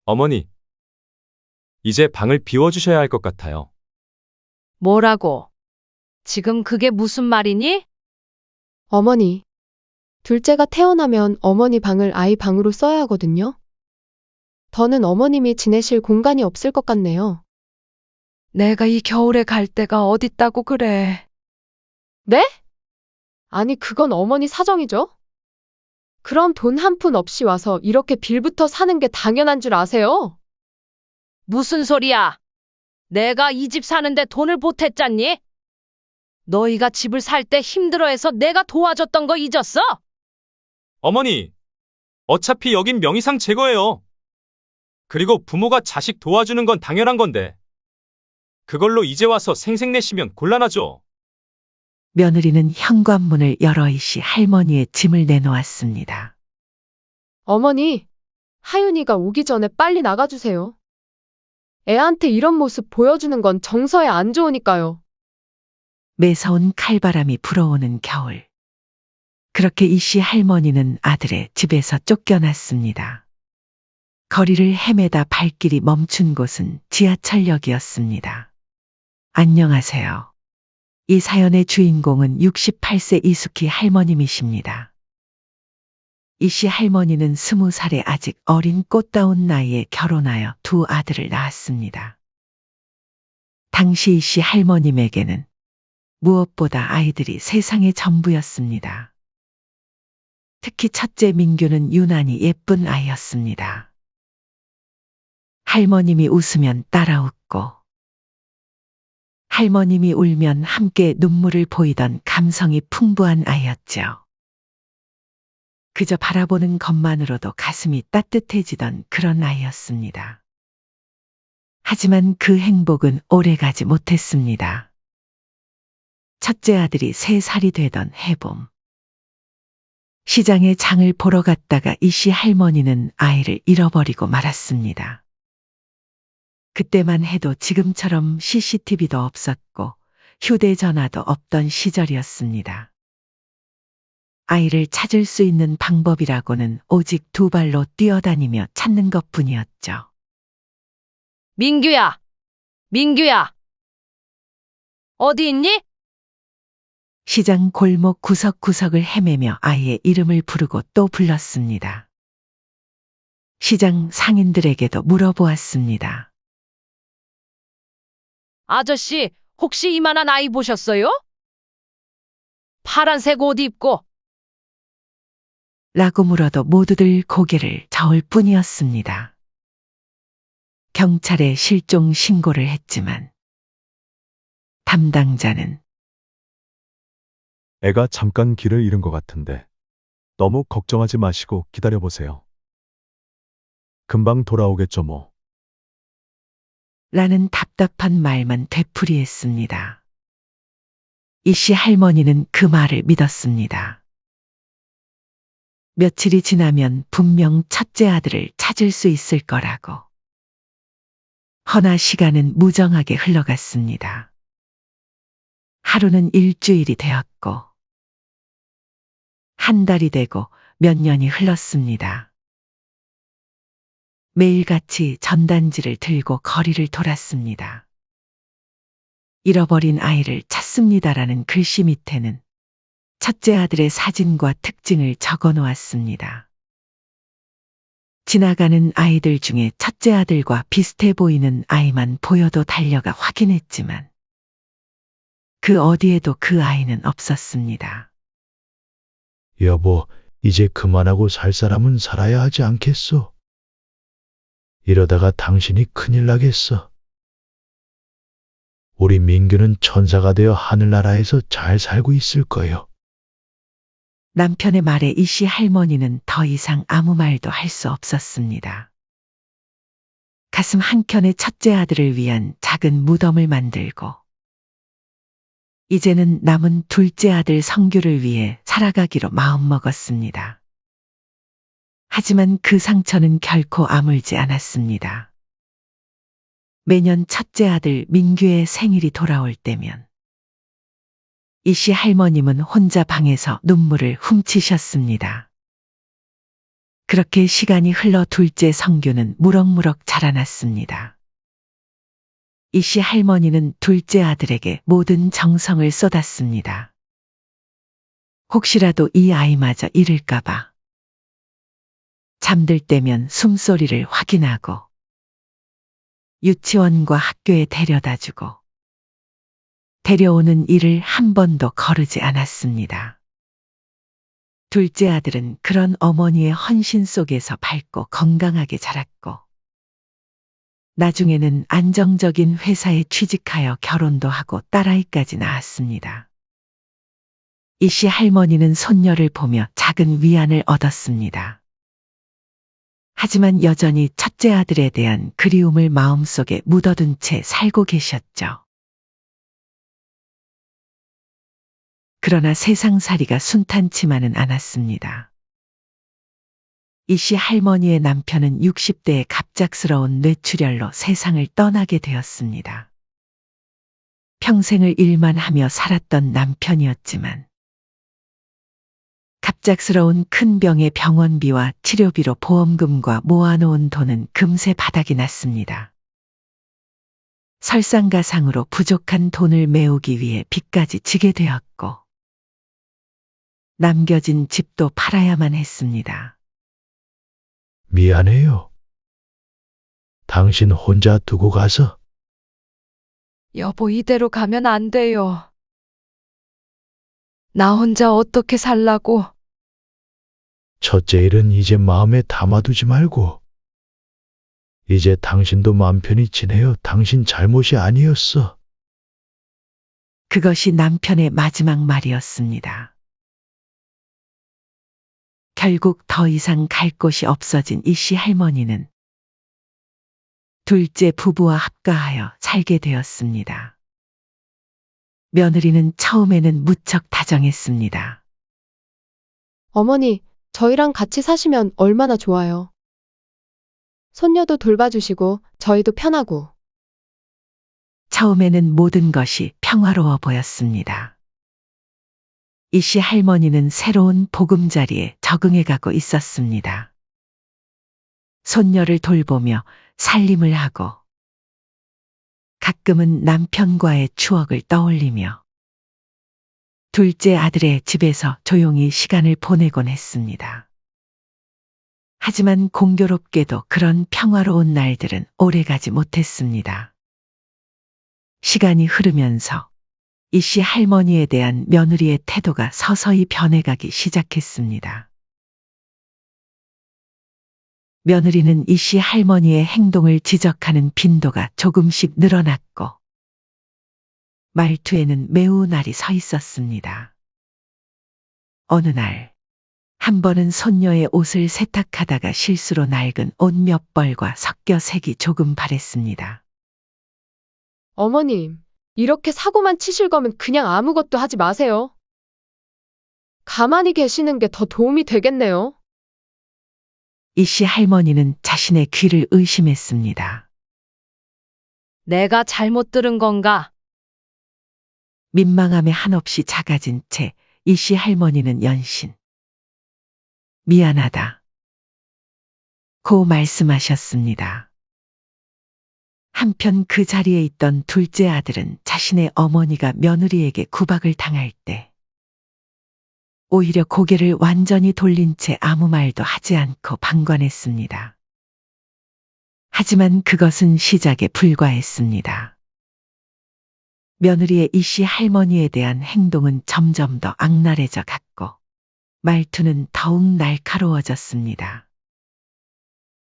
어머니, 이제 방을 비워주셔야 할 것 같아요. 뭐라고? 지금 그게 무슨 말이니? 어머니, 둘째가 태어나면 어머니 방을 아이 방으로 써야 하거든요. 더는 어머님이 지내실 공간이 없을 것 같네요. 내가 이 겨울에 갈 데가 어딨다고 그래. 네? 아니, 그건 어머니 사정이죠? 그럼 돈 한 푼 없이 와서 이렇게 빌부터 사는 게 당연한 줄 아세요? 무슨 소리야? 내가 이 집 사는데 돈을 보탰잖니? 너희가 집을 살 때 힘들어해서 내가 도와줬던 거 잊었어? 어머니, 어차피 여긴 명의상 제 거예요. 그리고 부모가 자식 도와주는 건 당연한 건데. 그걸로 이제 와서 생색내시면 곤란하죠. 며느리는 현관문을 열어 이씨 할머니의 짐을 내놓았습니다. 어머니, 하윤이가 오기 전에 빨리 나가주세요. 애한테 이런 모습 보여주는 건 정서에 안 좋으니까요. 매서운 칼바람이 불어오는 겨울. 그렇게 이씨 할머니는 아들의 집에서 쫓겨났습니다. 거리를 헤매다 발길이 멈춘 곳은 지하철역이었습니다. 안녕하세요. 이 사연의 주인공은 68세 이숙희 할머님이십니다. 이씨 할머니는 20살의 아직 어린 꽃다운 나이에 결혼하여 두 아들을 낳았습니다. 당시 이씨 할머님에게는 무엇보다 아이들이 세상의 전부였습니다. 특히 첫째 민규는 유난히 예쁜 아이였습니다. 할머님이 웃으면 따라 웃고 할머님이 울면 함께 눈물을 보이던 감성이 풍부한 아이였죠. 그저 바라보는 것만으로도 가슴이 따뜻해지던 그런 아이였습니다. 하지만 그 행복은 오래가지 못했습니다. 첫째 아들이 3살이 되던 해봄. 시장에 장을 보러 갔다가 이씨 할머니는 아이를 잃어버리고 말았습니다. 그때만 해도 지금처럼 CCTV도 없었고 휴대전화도 없던 시절이었습니다. 아이를 찾을 수 있는 방법이라고는 오직 두 발로 뛰어다니며 찾는 것뿐이었죠. 민규야! 민규야! 어디 있니? 시장 골목 구석구석을 헤매며 아이의 이름을 부르고 또 불렀습니다. 시장 상인들에게도 물어보았습니다. 아저씨, 혹시 이만한 아이 보셨어요? 파란색 옷 입고. 라고 물어도 모두들 고개를 저을 뿐이었습니다. 경찰에 실종 신고를 했지만 담당자는 애가 잠깐 길을 잃은 것 같은데 너무 걱정하지 마시고 기다려보세요. 금방 돌아오겠죠 뭐. 라는 답답한 말만 되풀이했습니다. 이씨 할머니는 그 말을 믿었습니다. 며칠이 지나면 분명 첫째 아들을 찾을 수 있을 거라고. 허나 시간은 무정하게 흘러갔습니다. 하루는 일주일이 되었고, 한 달이 되고 몇 년이 흘렀습니다. 매일같이 전단지를 들고 거리를 돌았습니다. 잃어버린 아이를 찾습니다라는 글씨 밑에는 첫째 아들의 사진과 특징을 적어 놓았습니다. 지나가는 아이들 중에 첫째 아들과 비슷해 보이는 아이만 보여도 달려가 확인했지만 그 어디에도 그 아이는 없었습니다. 여보, 이제 그만하고 살 사람은 살아야 하지 않겠소? 이러다가 당신이 큰일 나겠어. 우리 민규는 천사가 되어 하늘나라에서 잘 살고 있을 거요. 남편의 말에 이씨 할머니는 더 이상 아무 말도 할 수 없었습니다. 가슴 한켠에 첫째 아들을 위한 작은 무덤을 만들고 이제는 남은 둘째 아들 성규를 위해 살아가기로 마음먹었습니다. 하지만 그 상처는 결코 아물지 않았습니다. 매년 첫째 아들 민규의 생일이 돌아올 때면 이씨 할머님은 혼자 방에서 눈물을 훔치셨습니다. 그렇게 시간이 흘러 둘째 성규는 무럭무럭 자라났습니다. 이씨 할머니는 둘째 아들에게 모든 정성을 쏟았습니다. 혹시라도 이 아이마저 잃을까봐. 잠들 때면 숨소리를 확인하고, 유치원과 학교에 데려다주고, 데려오는 일을 한 번도 거르지 않았습니다. 둘째 아들은 그런 어머니의 헌신 속에서 밝고 건강하게 자랐고, 나중에는 안정적인 회사에 취직하여 결혼도 하고 딸아이까지 낳았습니다. 이씨 할머니는 손녀를 보며 작은 위안을 얻었습니다. 하지만 여전히 첫째 아들에 대한 그리움을 마음속에 묻어둔 채 살고 계셨죠. 그러나 세상살이가 순탄치만은 않았습니다. 이씨 할머니의 남편은 60대에 갑작스러운 뇌출혈로 세상을 떠나게 되었습니다. 평생을 일만 하며 살았던 남편이었지만 갑작스러운 큰 병의 병원비와 치료비로 보험금과 모아놓은 돈은 금세 바닥이 났습니다. 설상가상으로 부족한 돈을 메우기 위해 빚까지 지게 되었고, 남겨진 집도 팔아야만 했습니다. 미안해요. 당신 혼자 두고 가서. 여보, 이대로 가면 안 돼요. 나 혼자 어떻게 살라고? 첫째 일은 이제 마음에 담아두지 말고. 이제 당신도 마음 편히 지내요. 당신 잘못이 아니었어. 그것이 남편의 마지막 말이었습니다. 결국 더 이상 갈 곳이 없어진 이씨 할머니는 둘째 부부와 합가하여 살게 되었습니다. 며느리는 처음에는 무척 다정했습니다. 어머니, 저희랑 같이 사시면 얼마나 좋아요. 손녀도 돌봐주시고, 저희도 편하고. 처음에는 모든 것이 평화로워 보였습니다. 이씨 할머니는 새로운 보금자리에 적응해가고 있었습니다. 손녀를 돌보며 살림을 하고, 가끔은 남편과의 추억을 떠올리며, 둘째 아들의 집에서 조용히 시간을 보내곤 했습니다. 하지만 공교롭게도 그런 평화로운 날들은 오래가지 못했습니다. 시간이 흐르면서 이씨 할머니에 대한 며느리의 태도가 서서히 변해가기 시작했습니다. 며느리는 이씨 할머니의 행동을 지적하는 빈도가 조금씩 늘어났고, 말투에는 매우 날이 서 있었습니다. 어느 날, 한 번은 손녀의 옷을 세탁하다가 실수로 낡은 옷 몇 벌과 섞여 색이 조금 바랬습니다. 어머님, 이렇게 사고만 치실 거면 그냥 아무것도 하지 마세요. 가만히 계시는 게 더 도움이 되겠네요. 이씨 할머니는 자신의 귀를 의심했습니다. 내가 잘못 들은 건가? 민망함에 한없이 작아진 채 이씨 할머니는 연신 미안하다 고 말씀하셨습니다. 한편 그 자리에 있던 둘째 아들은 자신의 어머니가 며느리에게 구박을 당할 때 오히려 고개를 완전히 돌린 채 아무 말도 하지 않고 방관했습니다. 하지만 그것은 시작에 불과했습니다. 며느리의 이씨 할머니에 대한 행동은 점점 더 악랄해져 갔고, 말투는 더욱 날카로워졌습니다.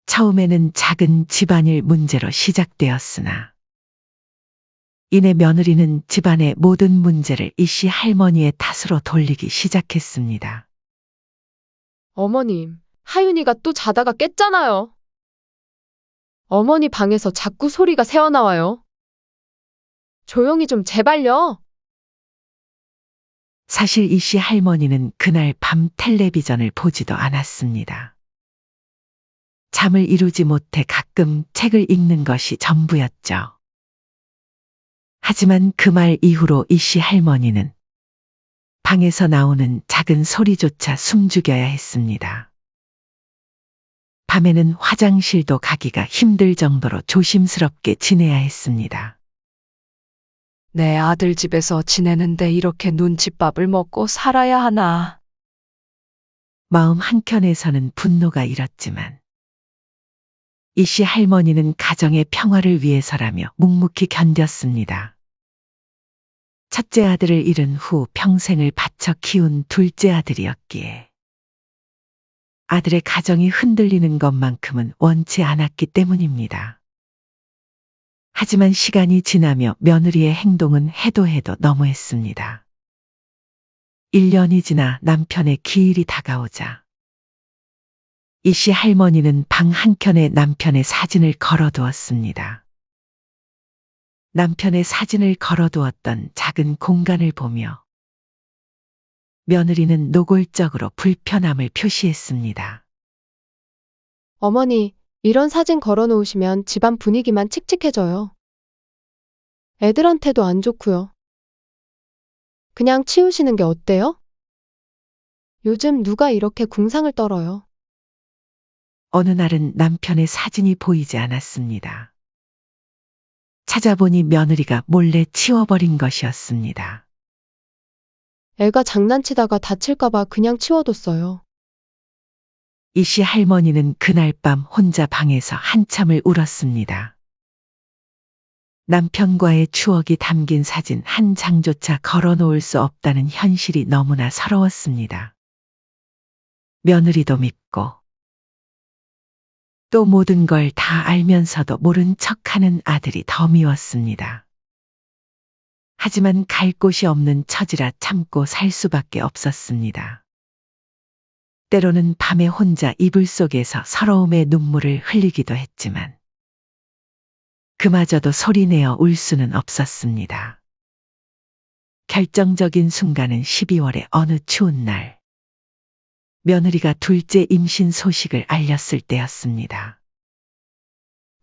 처음에는 작은 집안일 문제로 시작되었으나, 이내 며느리는 집안의 모든 문제를 이씨 할머니의 탓으로 돌리기 시작했습니다. 어머님, 하윤이가 또 자다가 깼잖아요. 어머니 방에서 자꾸 소리가 새어나와요. 조용히 좀 제발요. 사실 이씨 할머니는 그날 밤 텔레비전을 보지도 않았습니다. 잠을 이루지 못해 가끔 책을 읽는 것이 전부였죠. 하지만 그 말 이후로 이씨 할머니는 방에서 나오는 작은 소리조차 숨죽여야 했습니다. 밤에는 화장실도 가기가 힘들 정도로 조심스럽게 지내야 했습니다. 내 아들 집에서 지내는데 이렇게 눈칫밥을 먹고 살아야 하나. 마음 한켠에서는 분노가 일었지만 이씨 할머니는 가정의 평화를 위해서라며 묵묵히 견뎠습니다. 첫째 아들을 잃은 후 평생을 바쳐 키운 둘째 아들이었기에 아들의 가정이 흔들리는 것만큼은 원치 않았기 때문입니다. 하지만 시간이 지나며 며느리의 행동은 해도 너무했습니다. 1년이 지나 남편의 기일이 다가오자 이씨 할머니는 방 한켠에 남편의 사진을 걸어두었습니다. 남편의 사진을 걸어두었던 작은 공간을 보며 며느리는 노골적으로 불편함을 표시했습니다. 어머니, 이런 사진 걸어놓으시면 집안 분위기만 칙칙해져요. 애들한테도 안 좋고요. 그냥 치우시는 게 어때요? 요즘 누가 이렇게 궁상을 떨어요? 어느 날은 남편의 사진이 보이지 않았습니다. 찾아보니 며느리가 몰래 치워버린 것이었습니다. 애가 장난치다가 다칠까봐 그냥 치워뒀어요. 이씨 할머니는 그날 밤 혼자 방에서 한참을 울었습니다. 남편과의 추억이 담긴 사진 한 장조차 걸어놓을 수 없다는 현실이 너무나 서러웠습니다. 며느리도 밉고 또 모든 걸 다 알면서도 모른 척하는 아들이 더 미웠습니다. 하지만 갈 곳이 없는 처지라 참고 살 수밖에 없었습니다. 때로는 밤에 혼자 이불 속에서 서러움의 눈물을 흘리기도 했지만 그마저도 소리내어 울 수는 없었습니다. 결정적인 순간은 12월의 어느 추운 날, 며느리가 둘째 임신 소식을 알렸을 때였습니다.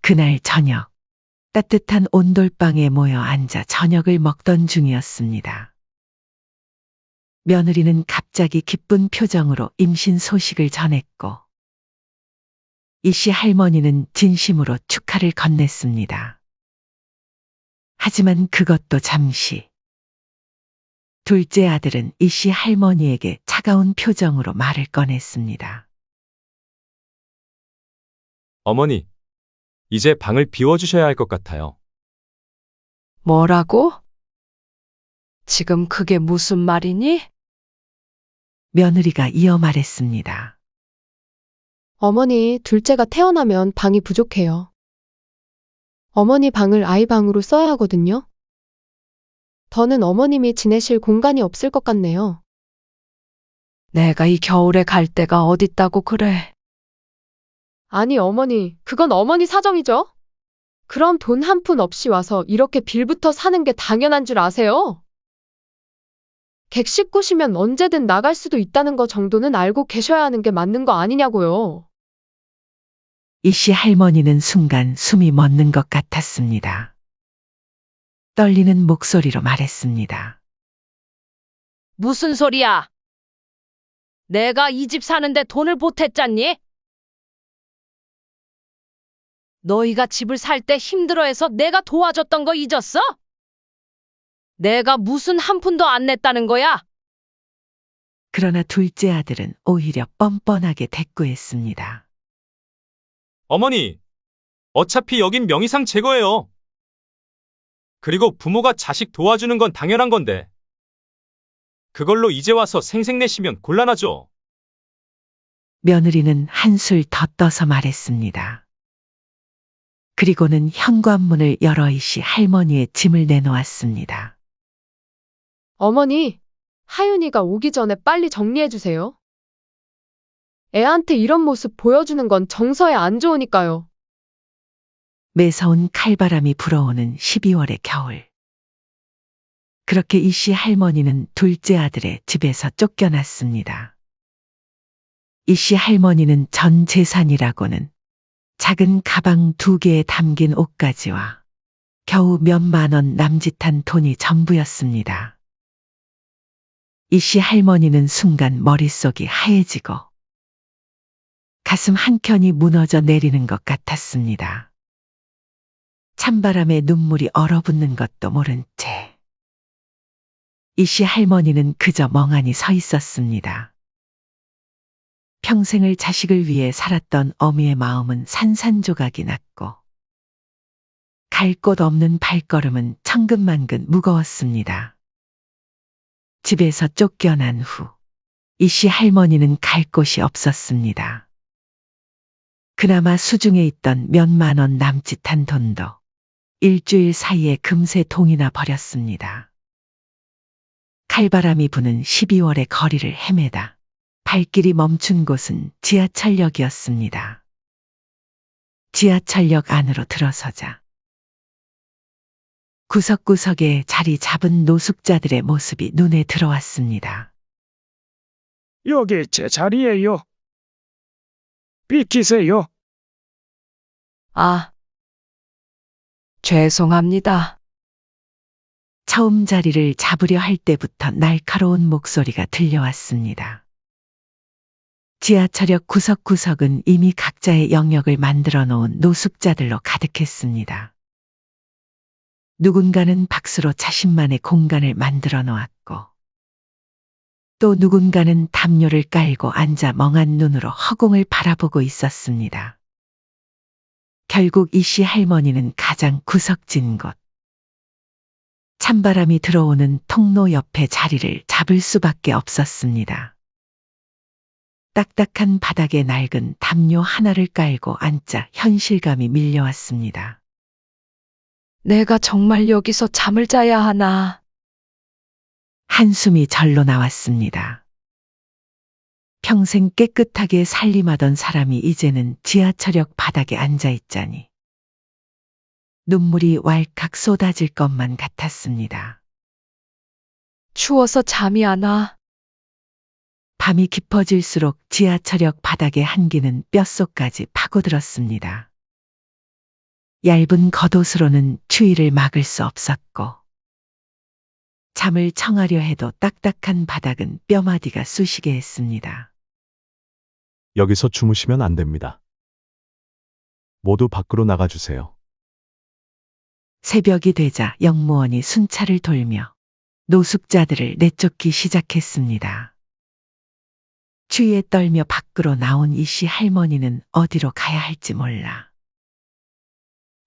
그날 저녁, 따뜻한 온돌방에 모여 앉아 저녁을 먹던 중이었습니다. 며느리는 갑자기 기쁜 표정으로 임신 소식을 전했고, 이씨 할머니는 진심으로 축하를 건넸습니다. 하지만 그것도 잠시. 둘째 아들은 이씨 할머니에게 차가운 표정으로 말을 꺼냈습니다. 어머니, 이제 방을 비워주셔야 할 것 같아요. 뭐라고? 지금 그게 무슨 말이니? 며느리가 이어 말했습니다. 어머니, 둘째가 태어나면 방이 부족해요. 어머니 방을 아이 방으로 써야 하거든요. 더는 어머님이 지내실 공간이 없을 것 같네요. 내가 이 겨울에 갈 데가 어딨다고 그래. 아니, 어머니, 그건 어머니 사정이죠? 그럼 돈 한 푼 없이 와서 이렇게 빌부터 사는 게 당연한 줄 아세요? 객실 꾸시면 언제든 나갈 수도 있다는 거 정도는 알고 계셔야 하는 게 맞는 거 아니냐고요. 이씨 할머니는 순간 숨이 멎는 것 같았습니다. 떨리는 목소리로 말했습니다. 무슨 소리야? 내가 이 집 사는데 돈을 보탰잖니? 너희가 집을 살 때 힘들어해서 내가 도와줬던 거 잊었어? 내가 무슨 한 푼도 안 냈다는 거야? 그러나 둘째 아들은 오히려 뻔뻔하게 대꾸했습니다. 어머니, 어차피 여긴 명의상 제 거예요. 그리고 부모가 자식 도와주는 건 당연한 건데. 그걸로 이제 와서 생색내시면 곤란하죠. 며느리는 한술 더 떠서 말했습니다. 그리고는 현관문을 열어 이씨 할머니의 짐을 내놓았습니다. 어머니, 하윤이가 오기 전에 빨리 정리해주세요. 애한테 이런 모습 보여주는 건 정서에 안 좋으니까요. 매서운 칼바람이 불어오는 12월의 겨울. 그렇게 이씨 할머니는 둘째 아들의 집에서 쫓겨났습니다. 이씨 할머니는 전 재산이라고는 작은 가방 2개에 담긴 옷가지와 겨우 몇만 원 남짓한 돈이 전부였습니다. 이씨 할머니는 순간 머릿속이 하얘지고 가슴 한켠이 무너져 내리는 것 같았습니다. 찬바람에 눈물이 얼어붙는 것도 모른 채 이씨 할머니는 그저 멍하니 서 있었습니다. 평생을 자식을 위해 살았던 어미의 마음은 산산조각이 났고 갈 곳 없는 발걸음은 천근만근 무거웠습니다. 집에서 쫓겨난 후 이씨 할머니는 갈 곳이 없었습니다. 그나마 수중에 있던 몇만 원 남짓한 돈도 일주일 사이에 금세 동이나 버렸습니다. 칼바람이 부는 12월의 거리를 헤매다 발길이 멈춘 곳은 지하철역이었습니다. 지하철역 안으로 들어서자 구석구석에 자리 잡은 노숙자들의 모습이 눈에 들어왔습니다. 여기 제 자리예요. 비키세요. 아, 죄송합니다. 처음 자리를 잡으려 할 때부터 날카로운 목소리가 들려왔습니다. 지하철역 구석구석은 이미 각자의 영역을 만들어 놓은 노숙자들로 가득했습니다. 누군가는 박스로 자신만의 공간을 만들어 놓았고 또 누군가는 담요를 깔고 앉아 멍한 눈으로 허공을 바라보고 있었습니다. 결국 이씨 할머니는 가장 구석진 곳, 찬바람이 들어오는 통로 옆에 자리를 잡을 수밖에 없었습니다. 딱딱한 바닥에 낡은 담요 하나를 깔고 앉자 현실감이 밀려왔습니다. 내가 정말 여기서 잠을 자야 하나. 한숨이 절로 나왔습니다. 평생 깨끗하게 살림하던 사람이 이제는 지하철역 바닥에 앉아 있자니 눈물이 왈칵 쏟아질 것만 같았습니다. 추워서 잠이 안 와. 밤이 깊어질수록 지하철역 바닥의 한기는 뼛속까지 파고들었습니다. 얇은 겉옷으로는 추위를 막을 수 없었고 잠을 청하려 해도 딱딱한 바닥은 뼈마디가 쑤시게 했습니다. 여기서 주무시면 안 됩니다. 모두 밖으로 나가주세요. 새벽이 되자 영무원이 순찰을 돌며 노숙자들을 내쫓기 시작했습니다. 추위에 떨며 밖으로 나온 이씨 할머니는 어디로 가야 할지 몰라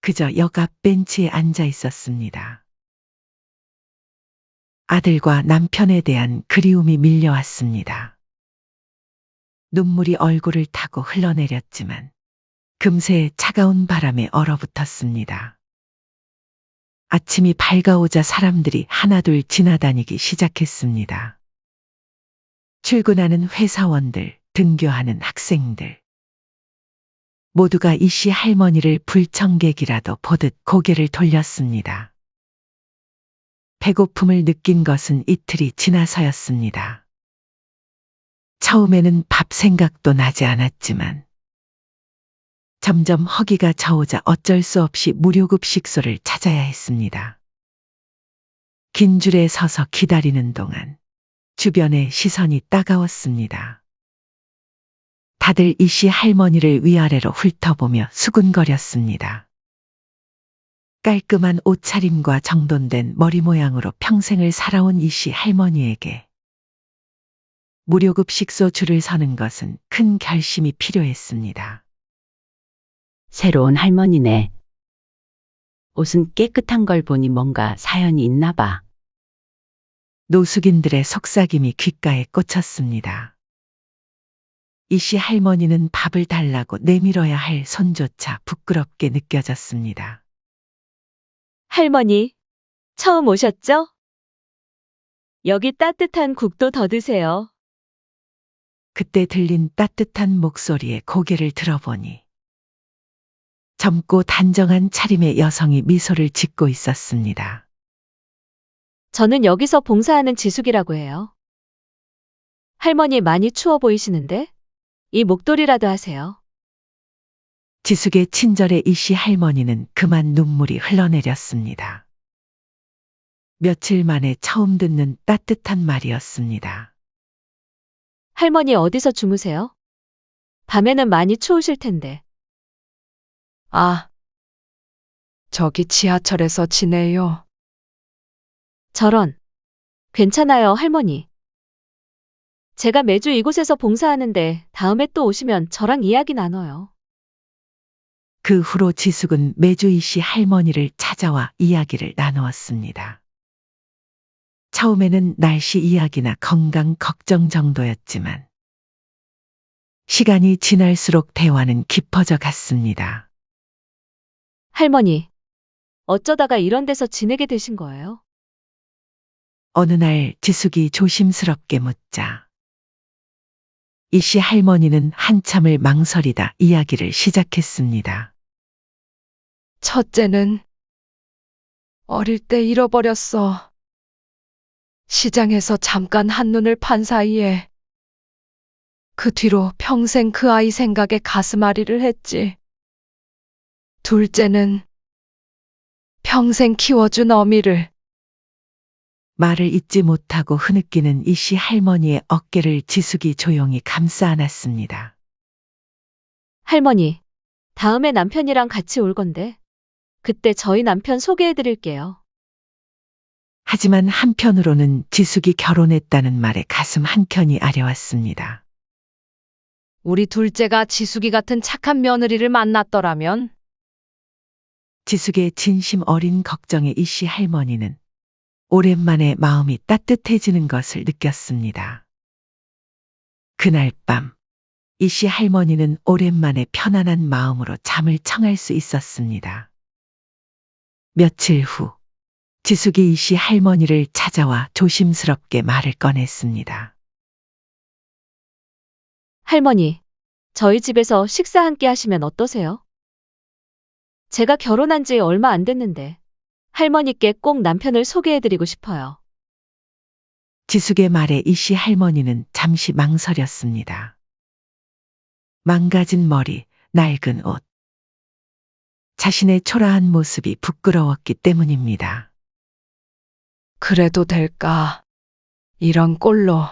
그저 역 앞 벤치에 앉아 있었습니다. 아들과 남편에 대한 그리움이 밀려왔습니다. 눈물이 얼굴을 타고 흘러내렸지만 금세 차가운 바람에 얼어붙었습니다. 아침이 밝아오자 사람들이 하나둘 지나다니기 시작했습니다. 출근하는 회사원들, 등교하는 학생들. 모두가 이씨 할머니를 불청객이라도 보듯 고개를 돌렸습니다. 배고픔을 느낀 것은 이틀이 지나서였습니다. 처음에는 밥 생각도 나지 않았지만 점점 허기가 저오자 어쩔 수 없이 무료급식소를 찾아야 했습니다. 긴 줄에 서서 기다리는 동안 주변의 시선이 따가웠습니다. 다들 이씨 할머니를 위아래로 훑어보며 수군거렸습니다. 깔끔한 옷차림과 정돈된 머리 모양으로 평생을 살아온 이씨 할머니에게 무료급식소 줄을 서는 것은 큰 결심이 필요했습니다. 새로운 할머니네. 옷은 깨끗한 걸 보니 뭔가 사연이 있나 봐. 노숙인들의 속삭임이 귓가에 꽂혔습니다. 이씨 할머니는 밥을 달라고 내밀어야 할 손조차 부끄럽게 느껴졌습니다. 할머니, 처음 오셨죠? 여기 따뜻한 국도 더 드세요. 그때 들린 따뜻한 목소리에 고개를 들어보니 젊고 단정한 차림의 여성이 미소를 짓고 있었습니다. 저는 여기서 봉사하는 지숙이라고 해요. 할머니 많이 추워 보이시는데? 이 목도리라도 하세요. 지숙의 친절에 이씨 할머니는 그만 눈물이 흘러내렸습니다. 며칠 만에 처음 듣는 따뜻한 말이었습니다. 할머니 어디서 주무세요? 밤에는 많이 추우실 텐데. 아, 저기 지하철에서 지내요. 저런. 괜찮아요, 할머니. 제가 매주 이곳에서 봉사하는데 다음에 또 오시면 저랑 이야기 나눠요. 그 후로 지숙은 매주 이씨 할머니를 찾아와 이야기를 나누었습니다. 처음에는 날씨 이야기나 건강 걱정 정도였지만 시간이 지날수록 대화는 깊어져 갔습니다. 할머니, 어쩌다가 이런 데서 지내게 되신 거예요? 어느 날 지숙이 조심스럽게 묻자 이씨 할머니는 한참을 망설이다 이야기를 시작했습니다. 첫째는 어릴 때 잃어버렸어. 시장에서 잠깐 한눈을 판 사이에 그 뒤로 평생 그 아이 생각에 가슴앓이를 했지. 둘째는 평생 키워준 어미를. 말을 잇지 못하고 흐느끼는 이씨 할머니의 어깨를 지숙이 조용히 감싸 안았습니다. 할머니, 다음에 남편이랑 같이 올 건데. 그때 저희 남편 소개해 드릴게요. 하지만 한편으로는 지숙이 결혼했다는 말에 가슴 한켠이 아려왔습니다. 우리 둘째가 지숙이 같은 착한 며느리를 만났더라면 지숙의 진심 어린 걱정에 이씨 할머니는 오랜만에 마음이 따뜻해지는 것을 느꼈습니다. 그날 밤, 이씨 할머니는 오랜만에 편안한 마음으로 잠을 청할 수 있었습니다. 며칠 후, 지숙이 이씨 할머니를 찾아와 조심스럽게 말을 꺼냈습니다. 할머니, 저희 집에서 식사 함께 하시면 어떠세요? 제가 결혼한 지 얼마 안 됐는데 할머니께 꼭 남편을 소개해 드리고 싶어요. 지숙의 말에 이씨 할머니는 잠시 망설였습니다. 망가진 머리, 낡은 옷. 자신의 초라한 모습이 부끄러웠기 때문입니다. 그래도 될까? 이런 꼴로.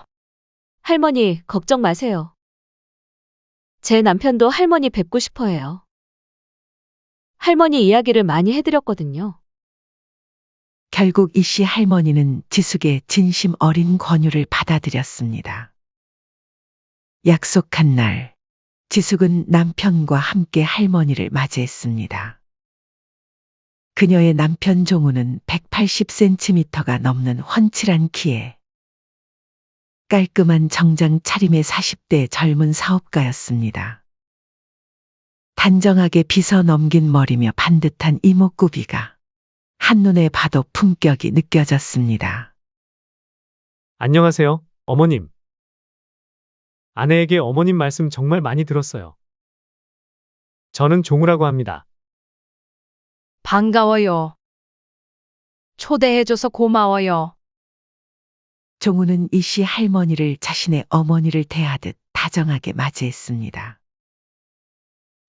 할머니, 걱정 마세요. 제 남편도 할머니 뵙고 싶어 해요. 할머니 이야기를 많이 해드렸거든요. 결국 이씨 할머니는 지숙의 진심 어린 권유를 받아들였습니다. 약속한 날, 지숙은 남편과 함께 할머니를 맞이했습니다. 그녀의 남편 종우는 180cm가 넘는 훤칠한 키에 깔끔한 정장 차림의 40대 젊은 사업가였습니다. 단정하게 빗어 넘긴 머리며 반듯한 이목구비가 한눈에 봐도 품격이 느껴졌습니다. 안녕하세요, 어머님. 아내에게 어머님 말씀 정말 많이 들었어요. 저는 종우라고 합니다. 반가워요. 초대해줘서 고마워요. 종우는 이씨 할머니를 자신의 어머니를 대하듯 다정하게 맞이했습니다.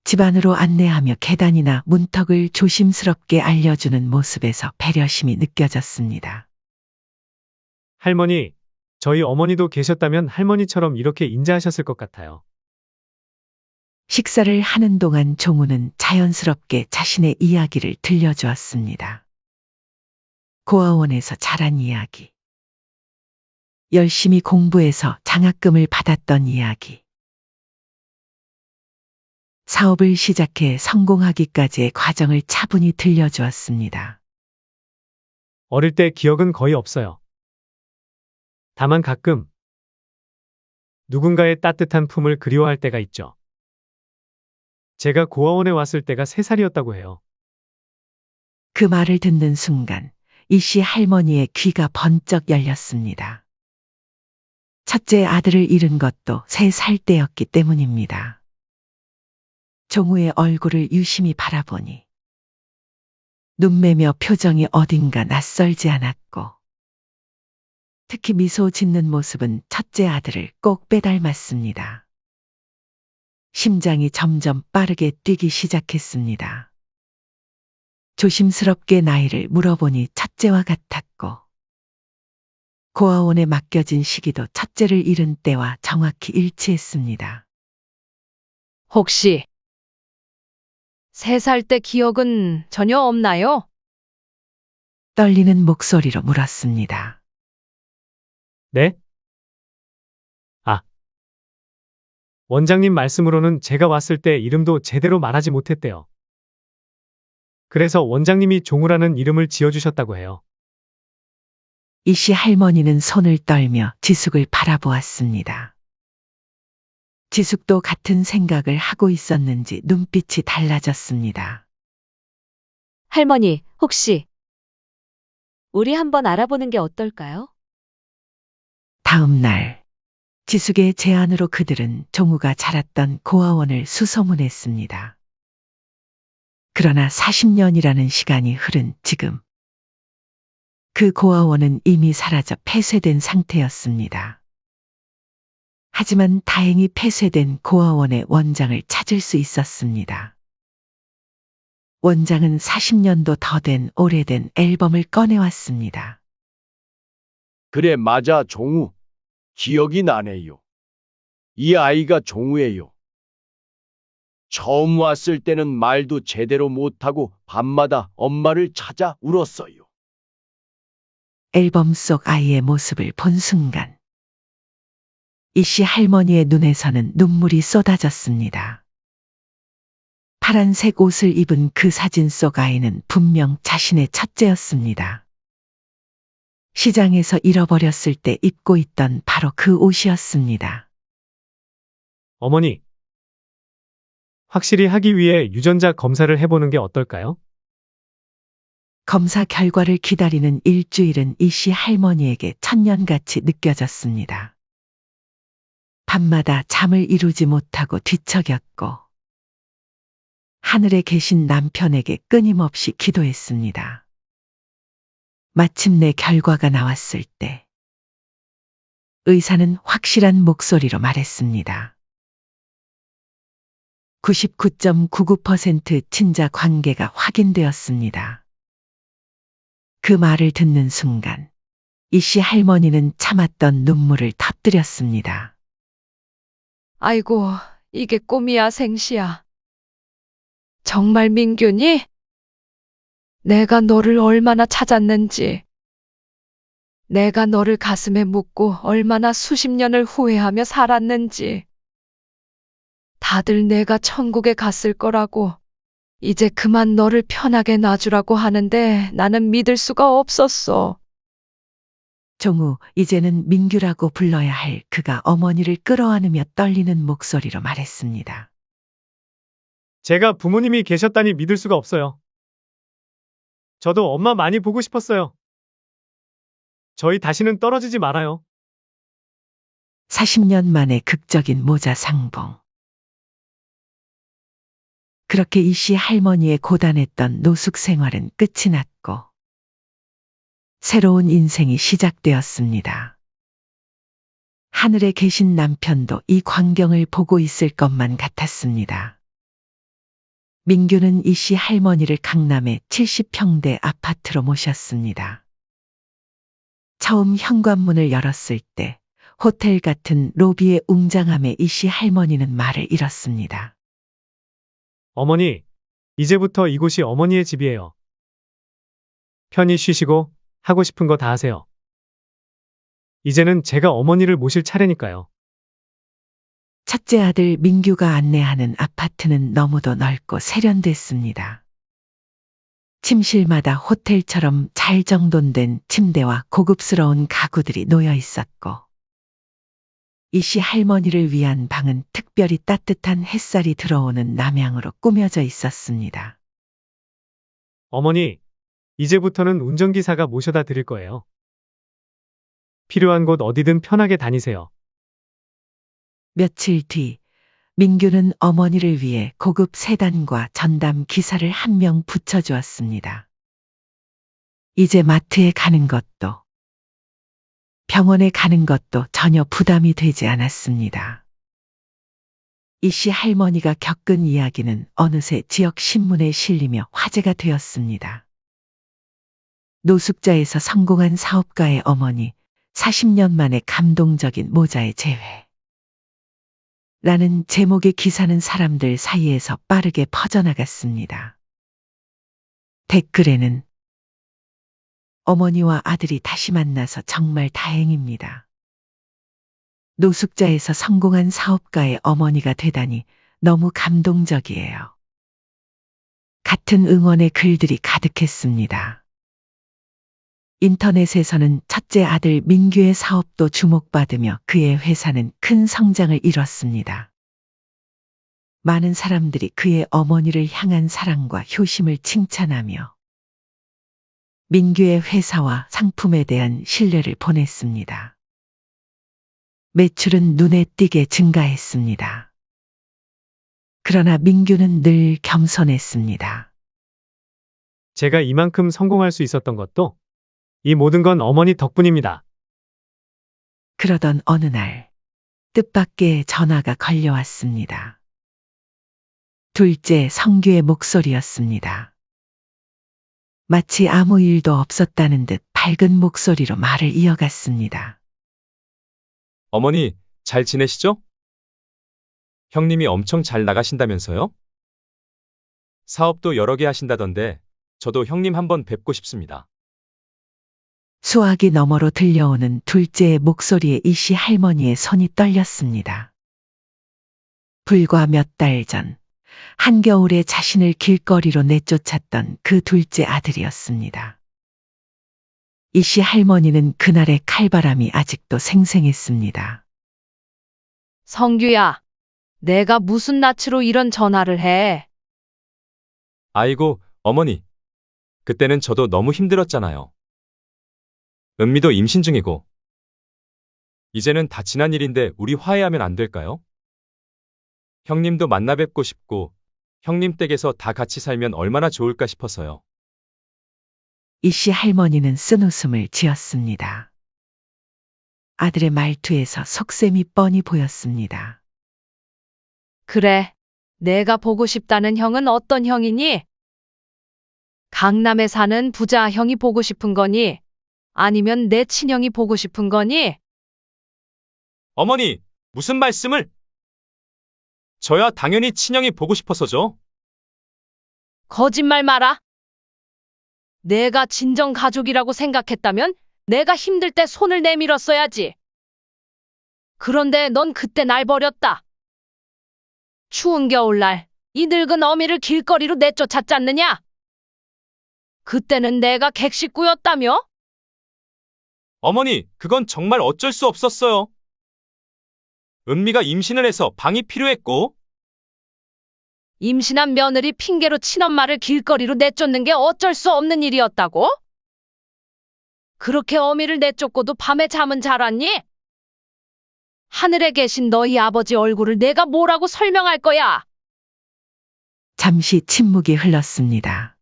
집 안으로 안내하며 계단이나 문턱을 조심스럽게 알려주는 모습에서 배려심이 느껴졌습니다. 할머니, 저희 어머니도 계셨다면 할머니처럼 이렇게 인자하셨을 것 같아요. 식사를 하는 동안 종우는 자연스럽게 자신의 이야기를 들려주었습니다. 고아원에서 자란 이야기. 열심히 공부해서 장학금을 받았던 이야기. 사업을 시작해 성공하기까지의 과정을 차분히 들려주었습니다. 어릴 때 기억은 거의 없어요. 다만 가끔 누군가의 따뜻한 품을 그리워할 때가 있죠. 제가 고아원에 왔을 때가 3살이었다고 해요. 그 말을 듣는 순간 이씨 할머니의 귀가 번쩍 열렸습니다. 첫째 아들을 잃은 것도 3살 때였기 때문입니다. 종우의 얼굴을 유심히 바라보니 눈매며 표정이 어딘가 낯설지 않았고 특히 미소 짓는 모습은 첫째 아들을 꼭 빼닮았습니다. 심장이 점점 빠르게 뛰기 시작했습니다. 조심스럽게 나이를 물어보니 첫째와 같았고 고아원에 맡겨진 시기도 첫째를 잃은 때와 정확히 일치했습니다. 혹시 3살 때 기억은 전혀 없나요? 떨리는 목소리로 물었습니다. 네? 아. 원장님 말씀으로는 제가 왔을 때 이름도 제대로 말하지 못했대요. 그래서 원장님이 종우라는 이름을 지어주셨다고 해요. 이씨 할머니는 손을 떨며 지숙을 바라보았습니다. 지숙도 같은 생각을 하고 있었는지 눈빛이 달라졌습니다. 할머니, 혹시 우리 한번 알아보는 게 어떨까요? 다음 날, 지숙의 제안으로 그들은 종우가 자랐던 고아원을 수소문했습니다. 그러나 40년이라는 시간이 흐른 지금, 그 고아원은 이미 사라져 폐쇄된 상태였습니다. 하지만 다행히 폐쇄된 고아원의 원장을 찾을 수 있었습니다. 원장은 40년도 더 된 오래된 앨범을 꺼내왔습니다. 그래, 맞아, 종우. 기억이 나네요. 이 아이가 종우예요. 처음 왔을 때는 말도 제대로 못하고 밤마다 엄마를 찾아 울었어요. 앨범 속 아이의 모습을 본 순간, 이씨 할머니의 눈에서는 눈물이 쏟아졌습니다. 파란색 옷을 입은 그 사진 속 아이는 분명 자신의 첫째였습니다. 시장에서 잃어버렸을 때 입고 있던 바로 그 옷이었습니다. 어머니. 확실히 하기 위해 유전자 검사를 해보는 게 어떨까요? 검사 결과를 기다리는 일주일은 이씨 할머니에게 천년같이 느껴졌습니다. 밤마다 잠을 이루지 못하고 뒤척였고, 하늘에 계신 남편에게 끊임없이 기도했습니다. 마침내 결과가 나왔을 때, 의사는 확실한 목소리로 말했습니다. 99.99% 친자 관계가 확인되었습니다. 그 말을 듣는 순간, 이씨 할머니는 참았던 눈물을 터뜨렸습니다. 아이고, 이게 꿈이야, 생시야. 정말 민균이? 내가 너를 얼마나 찾았는지. 내가 너를 가슴에 묻고 얼마나 수십 년을 후회하며 살았는지. 다들 내가 천국에 갔을 거라고, 이제 그만 너를 편하게 놔주라고 하는데 나는 믿을 수가 없었어. 종우, 이제는 민규라고 불러야 할 그가 어머니를 끌어안으며 떨리는 목소리로 말했습니다. 제가 부모님이 계셨다니 믿을 수가 없어요. 저도 엄마 많이 보고 싶었어요. 저희 다시는 떨어지지 말아요. 40년 만에 극적인 모자 상봉. 그렇게 이씨 할머니의 고단했던 노숙 생활은 끝이 났고, 새로운 인생이 시작되었습니다. 하늘에 계신 남편도 이 광경을 보고 있을 것만 같았습니다. 민규는 이씨 할머니를 강남의 70평대 아파트로 모셨습니다. 처음 현관문을 열었을 때 호텔 같은 로비의 웅장함에 이씨 할머니는 말을 잃었습니다. 어머니, 이제부터 이곳이 어머니의 집이에요. 편히 쉬시고 하고 싶은 거 다 하세요. 이제는 제가 어머니를 모실 차례니까요. 첫째 아들 민규가 안내하는 아파트는 너무도 넓고 세련됐습니다. 침실마다 호텔처럼 잘 정돈된 침대와 고급스러운 가구들이 놓여 있었고, 이씨 할머니를 위한 방은 특별히 따뜻한 햇살이 들어오는 남향으로 꾸며져 있었습니다. 어머니, 이제부터는 운전기사가 모셔다 드릴 거예요. 필요한 곳 어디든 편하게 다니세요. 며칠 뒤, 민규는 어머니를 위해 고급 세단과 전담 기사를 한 명 붙여주었습니다. 이제 마트에 가는 것도, 병원에 가는 것도 전혀 부담이 되지 않았습니다. 이씨 할머니가 겪은 이야기는 어느새 지역 신문에 실리며 화제가 되었습니다. 노숙자에서 성공한 사업가의 어머니, 40년 만에 감동적인 모자의 재회. 라는 제목의 기사는 사람들 사이에서 빠르게 퍼져나갔습니다. 댓글에는 어머니와 아들이 다시 만나서 정말 다행입니다. 노숙자에서 성공한 사업가의 어머니가 되다니 너무 감동적이에요. 같은 응원의 글들이 가득했습니다. 인터넷에서는 첫째 아들 민규의 사업도 주목받으며 그의 회사는 큰 성장을 이뤘습니다. 많은 사람들이 그의 어머니를 향한 사랑과 효심을 칭찬하며 민규의 회사와 상품에 대한 신뢰를 보냈습니다. 매출은 눈에 띄게 증가했습니다. 그러나 민규는 늘 겸손했습니다. 제가 이만큼 성공할 수 있었던 것도 이 모든 건 어머니 덕분입니다. 그러던 어느 날 뜻밖의 전화가 걸려왔습니다. 둘째 성규의 목소리였습니다. 마치 아무 일도 없었다는 듯 밝은 목소리로 말을 이어갔습니다. 어머니, 잘 지내시죠? 형님이 엄청 잘 나가신다면서요? 사업도 여러 개 하신다던데 저도 형님 한번 뵙고 싶습니다. 수화기 너머로 들려오는 둘째의 목소리에 이씨 할머니의 손이 떨렸습니다. 불과 몇 달 전, 한겨울에 자신을 길거리로 내쫓았던 그 둘째 아들이었습니다. 이씨 할머니는 그날의 칼바람이 아직도 생생했습니다. 성규야, 내가 무슨 낯으로 이런 전화를 해? 아이고, 어머니. 그때는 저도 너무 힘들었잖아요. 은미도 임신 중이고. 이제는 다 지난 일인데 우리 화해하면 안 될까요? 형님도 만나 뵙고 싶고, 형님 댁에서 다 같이 살면 얼마나 좋을까 싶어서요. 이씨 할머니는 쓴웃음을 지었습니다. 아들의 말투에서 속셈이 뻔히 보였습니다. 그래, 내가 보고 싶다는 형은 어떤 형이니? 강남에 사는 부자 형이 보고 싶은 거니? 아니면 내 친형이 보고 싶은 거니? 어머니, 무슨 말씀을? 저야 당연히 친형이 보고 싶어서죠. 거짓말 마라. 내가 진정 가족이라고 생각했다면 내가 힘들 때 손을 내밀었어야지. 그런데 넌 그때 날 버렸다. 추운 겨울날 이 늙은 어미를 길거리로 내쫓았잖느냐? 그때는 내가 객식구였다며? 어머니, 그건 정말 어쩔 수 없었어요. 은미가 임신을 해서 방이 필요했고, 임신한 며느리 핑계로 친엄마를 길거리로 내쫓는 게 어쩔 수 없는 일이었다고? 그렇게 어미를 내쫓고도 밤에 잠은 잘 왔니? 하늘에 계신 너희 아버지 얼굴을 내가 뭐라고 설명할 거야? 잠시 침묵이 흘렀습니다.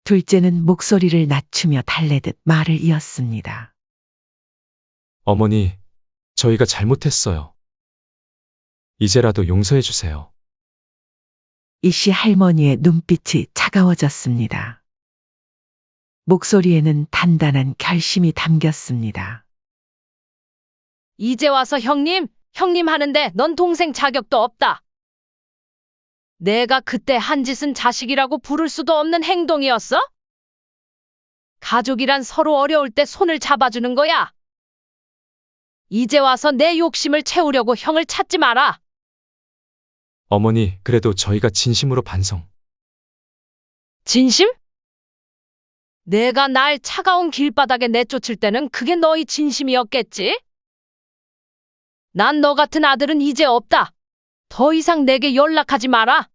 둘째는 목소리를 낮추며 달래듯 말을 이었습니다. 어머니, 저희가 잘못했어요. 이제라도 용서해 주세요. 이씨 할머니의 눈빛이 차가워졌습니다. 목소리에는 단단한 결심이 담겼습니다. 이제 와서 형님 하는데 넌 동생 자격도 없다. 내가 그때 한 짓은 자식이라고 부를 수도 없는 행동이었어? 가족이란 서로 어려울 때 손을 잡아주는 거야. 이제 와서 내 욕심을 채우려고 형을 찾지 마라. 어머니, 그래도 저희가 진심으로 반성. 진심? 내가 날 차가운 길바닥에 내쫓을 때는 그게 너희 진심이었겠지? 난 너 같은 아들은 이제 없다. 더 이상 내게 연락하지 마라.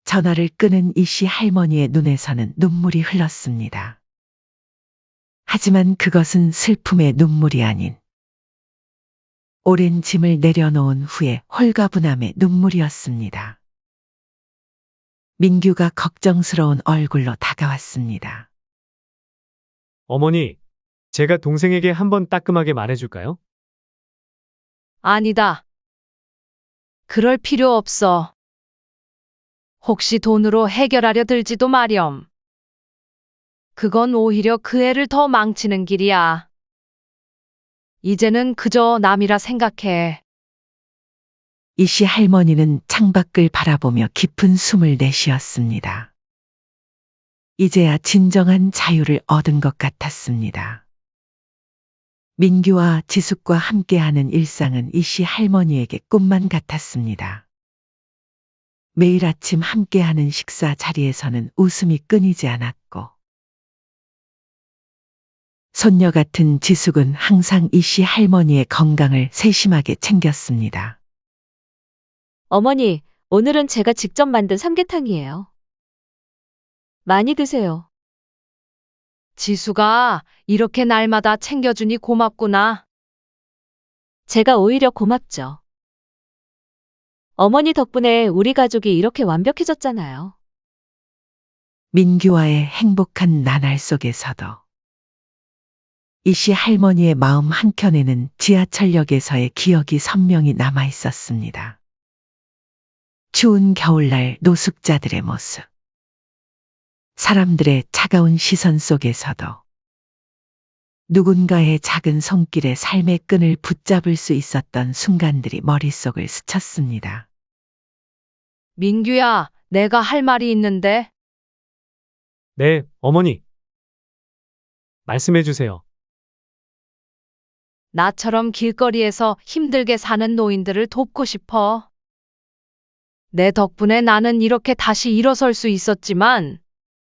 전화를 끄는 이씨 할머니의 눈에서는 눈물이 흘렀습니다. 하지만 그것은 슬픔의 눈물이 아닌 오랜 짐을 내려놓은 후에 홀가분함의 눈물이었습니다. 민규가 걱정스러운 얼굴로 다가왔습니다. 어머니, 제가 동생에게 한번 따끔하게 말해줄까요? 아니다. 그럴 필요 없어. 혹시 돈으로 해결하려 들지도 마렴. 그건 오히려 그 애를 더 망치는 길이야. 이제는 그저 남이라 생각해. 이씨 할머니는 창밖을 바라보며 깊은 숨을 내쉬었습니다. 이제야 진정한 자유를 얻은 것 같았습니다. 민규와 지숙과 함께하는 일상은 이씨 할머니에게 꿈만 같았습니다. 매일 아침 함께하는 식사 자리에서는 웃음이 끊이지 않았고, 손녀 같은 지숙은 항상 이씨 할머니의 건강을 세심하게 챙겼습니다. 어머니, 오늘은 제가 직접 만든 삼계탕이에요. 많이 드세요. 지수가 이렇게 날마다 챙겨주니 고맙구나. 제가 오히려 고맙죠. 어머니 덕분에 우리 가족이 이렇게 완벽해졌잖아요. 민규와의 행복한 나날 속에서도 이씨 할머니의 마음 한켠에는 지하철역에서의 기억이 선명히 남아 있었습니다. 추운 겨울날 노숙자들의 모습, 사람들의 차가운 시선 속에서도 누군가의 작은 손길에 삶의 끈을 붙잡을 수 있었던 순간들이 머릿속을 스쳤습니다. 민규야, 내가 할 말이 있는데. 네, 어머니. 말씀해 주세요. 나처럼 길거리에서 힘들게 사는 노인들을 돕고 싶어. 내 덕분에 나는 이렇게 다시 일어설 수 있었지만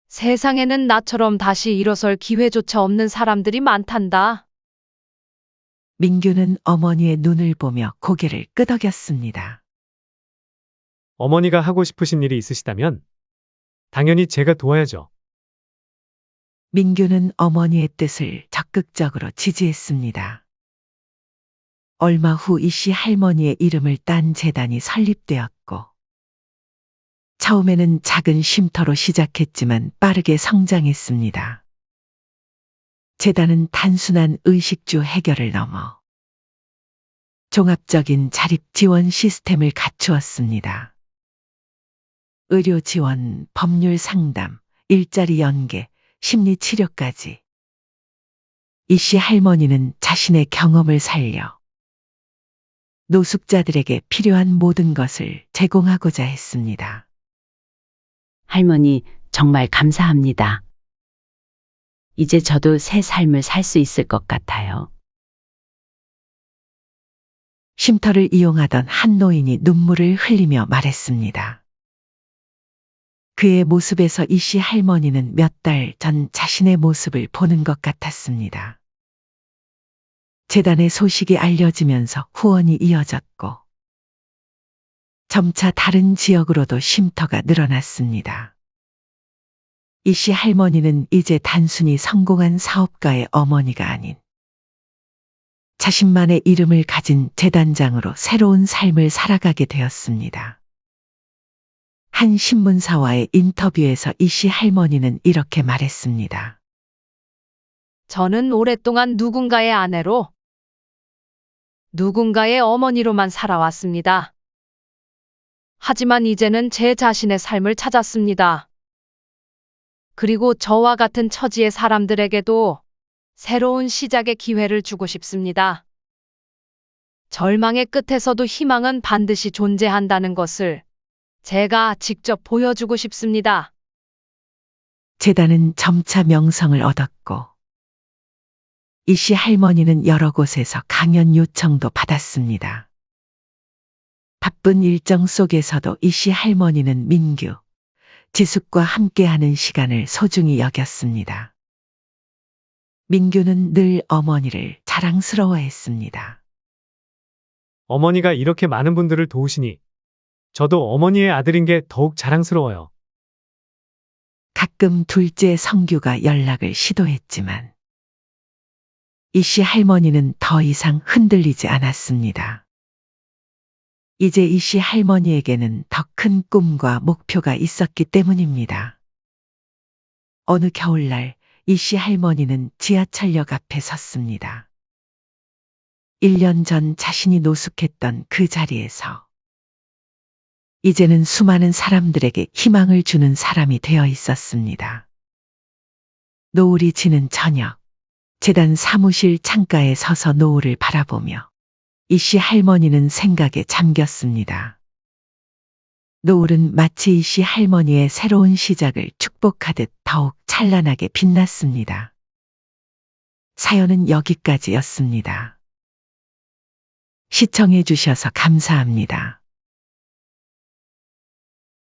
세상에는 나처럼 다시 일어설 기회조차 없는 사람들이 많단다. 민규는 어머니의 눈을 보며 고개를 끄덕였습니다. 어머니가 하고 싶으신 일이 있으시다면 당연히 제가 도와야죠. 민규는 어머니의 뜻을 적극적으로 지지했습니다. 얼마 후 이씨 할머니의 이름을 딴 재단이 설립되었고, 처음에는 작은 쉼터로 시작했지만 빠르게 성장했습니다. 재단은 단순한 의식주 해결을 넘어 종합적인 자립 지원 시스템을 갖추었습니다. 의료 지원, 법률 상담, 일자리 연계, 심리 치료까지. 이씨 할머니는 자신의 경험을 살려 노숙자들에게 필요한 모든 것을 제공하고자 했습니다. 할머니, 정말 감사합니다. 이제 저도 새 삶을 살 수 있을 것 같아요. 쉼터를 이용하던 한 노인이 눈물을 흘리며 말했습니다. 그의 모습에서 이씨 할머니는 몇 달 전 자신의 모습을 보는 것 같았습니다. 재단의 소식이 알려지면서 후원이 이어졌고, 점차 다른 지역으로도 쉼터가 늘어났습니다. 이씨 할머니는 이제 단순히 성공한 사업가의 어머니가 아닌 자신만의 이름을 가진 재단장으로 새로운 삶을 살아가게 되었습니다. 한 신문사와의 인터뷰에서 이씨 할머니는 이렇게 말했습니다. 저는 오랫동안 누군가의 아내로, 누군가의 어머니로만 살아왔습니다. 하지만 이제는 제 자신의 삶을 찾았습니다. 그리고 저와 같은 처지의 사람들에게도 새로운 시작의 기회를 주고 싶습니다. 절망의 끝에서도 희망은 반드시 존재한다는 것을 제가 직접 보여주고 싶습니다. 재단은 점차 명성을 얻었고, 이씨 할머니는 여러 곳에서 강연 요청도 받았습니다. 바쁜 일정 속에서도 이씨 할머니는 민규, 지숙과 함께하는 시간을 소중히 여겼습니다. 민규는 늘 어머니를 자랑스러워했습니다. 어머니가 이렇게 많은 분들을 도우시니 저도 어머니의 아들인 게 더욱 자랑스러워요. 가끔 둘째 성규가 연락을 시도했지만 이씨 할머니는 더 이상 흔들리지 않았습니다. 이제 이씨 할머니에게는 더 큰 꿈과 목표가 있었기 때문입니다. 어느 겨울날 이씨 할머니는 지하철역 앞에 섰습니다. 1년 전 자신이 노숙했던 그 자리에서 이제는 수많은 사람들에게 희망을 주는 사람이 되어 있었습니다. 노을이 지는 저녁, 재단 사무실 창가에 서서 노을을 바라보며 이씨 할머니는 생각에 잠겼습니다. 노을은 마치 이씨 할머니의 새로운 시작을 축복하듯 더욱 찬란하게 빛났습니다. 사연은 여기까지였습니다. 시청해 주셔서 감사합니다.